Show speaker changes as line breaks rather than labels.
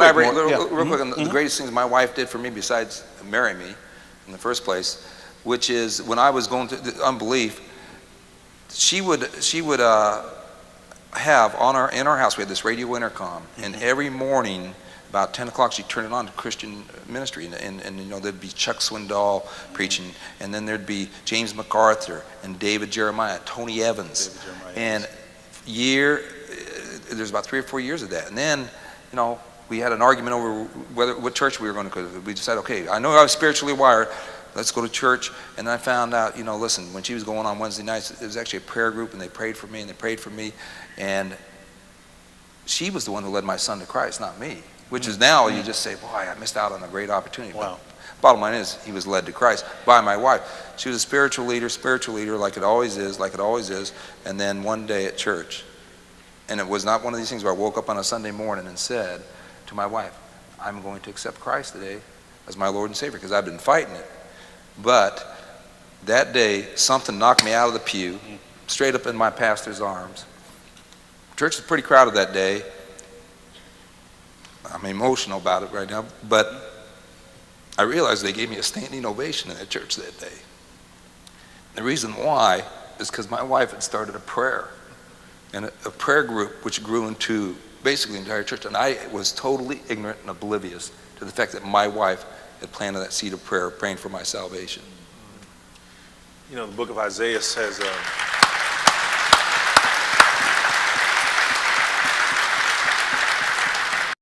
elaborate
quick,
real quick on the greatest things my wife did for me besides marry me in the first place, which is when I was going through the unbelief, she would have in our house, we had this radio intercom, and every morning about 10 o'clock she'd turn it on to Christian ministry, and you know, there'd be Chuck Swindoll preaching, and then there'd be James MacArthur and David Jeremiah, Tony Evans, and there's about 3 or 4 years of that. And then, you know, we had an argument over what church we were going to go to. We decided, okay, I know I was spiritually wired, let's go to church. And I found out, you know, listen, when she was going on Wednesday nights, it was actually a prayer group, and they prayed for me, and she was the one who led my son to Christ, not me. Which is now you just say, boy, I missed out on a great opportunity.
Wow.
But bottom line is, he was led to Christ by my wife. She was a spiritual leader like it always is, and then one day at church, and it was not one of these things where I woke up on a Sunday morning and said to my wife, I'm going to accept Christ today as my Lord and Savior, because I've been fighting it. But that day, something knocked me out of the pew, straight up in my pastor's arms. Church was pretty crowded that day. I'm emotional about it right now, but I realized they gave me a standing ovation in the church that day. The reason why is because my wife had started a prayer, and a prayer group which grew into basically the entire church, and I was totally ignorant and oblivious to the fact that my wife had planted that seed of prayer, praying for my salvation.
You know, the book of Isaiah says,